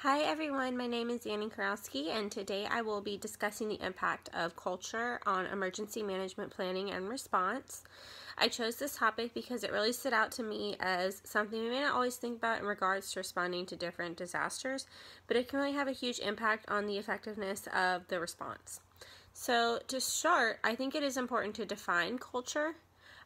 Hi everyone, my name is Annie Kurowski, and today I will be discussing the impact of culture on emergency management planning and response. I chose this topic because it really stood out to me as something we may not always think about in regards to responding to different disasters, but it can really have a huge impact on the effectiveness of the response. So to start, I think it is important to define culture.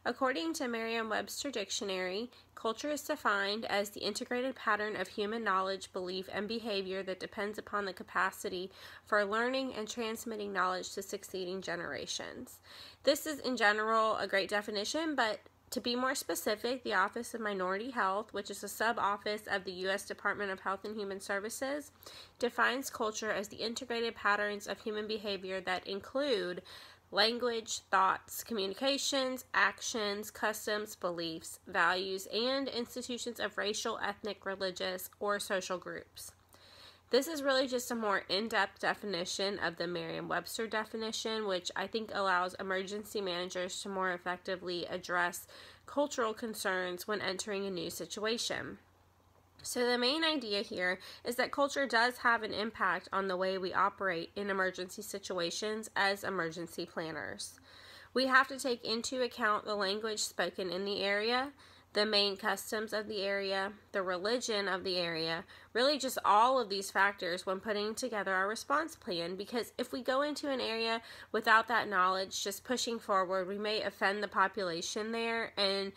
According to Merriam-Webster Dictionary, culture is defined as the integrated pattern of human knowledge, belief, and behavior that depends upon the capacity for learning and transmitting knowledge to succeeding generations. This is, in general, a great definition, but to be more specific, the Office of Minority Health, which is a sub-office of the U.S. Department of Health and Human Services, defines culture as the integrated patterns of human behavior that include language, thoughts, communications, actions, customs, beliefs, values, and institutions of racial, ethnic, religious, or social groups. This is really just a more in-depth definition of the Merriam-Webster definition, which I think allows emergency managers to more effectively address cultural concerns when entering a new situation. So the main idea here is that culture does have an impact on the way we operate in emergency situations as emergency planners. We have to take into account the language spoken in the area, the main customs of the area, the religion of the area, really just all of these factors when putting together our response plan, because if we go into an area without that knowledge, just pushing forward, we may offend the population there, and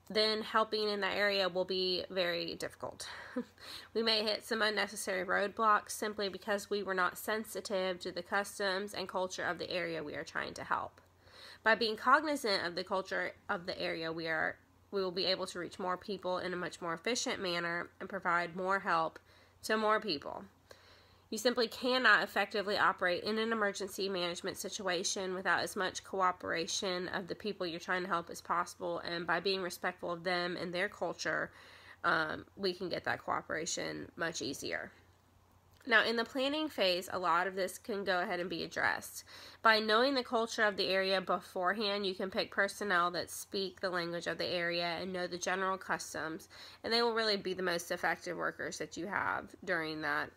then helping in that area will be very difficult. We may hit some unnecessary roadblocks simply because we were not sensitive to the customs and culture of the area we are trying to help. By being cognizant of the culture of the area we will be able to reach more people in a much more efficient manner and provide more help to more people. You simply cannot effectively operate in an emergency management situation without as much cooperation of the people you're trying to help as possible, and by being respectful of them and their culture, we can get that cooperation much easier. Now, in the planning phase, a lot of this can go ahead and be addressed. By knowing the culture of the area beforehand, you can pick personnel that speak the language of the area and know the general customs, and they will really be the most effective workers that you have during that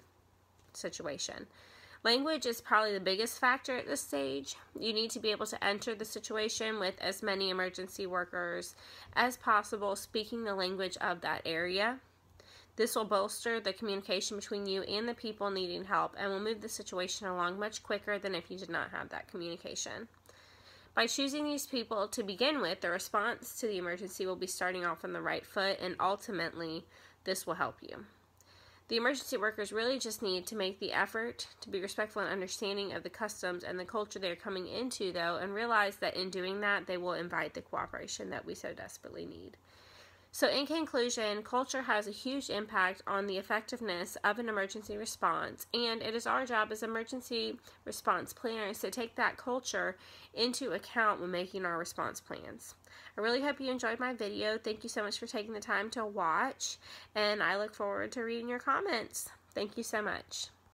situation. Language is probably the biggest factor at this stage. You need to be able to enter the situation with as many emergency workers as possible speaking the language of that area. This will bolster the communication between you and the people needing help and will move the situation along much quicker than if you did not have that communication. By choosing these people to begin with, the response to the emergency will be starting off on the right foot, and ultimately this will help you. The emergency workers really just need to make the effort to be respectful and understanding of the customs and the culture they're coming into, though, and realize that in doing that, they will invite the cooperation that we so desperately need. So in conclusion, culture has a huge impact on the effectiveness of an emergency response, and it is our job as emergency response planners to take that culture into account when making our response plans. I really hope you enjoyed my video. Thank you so much for taking the time to watch, and I look forward to reading your comments. Thank you so much.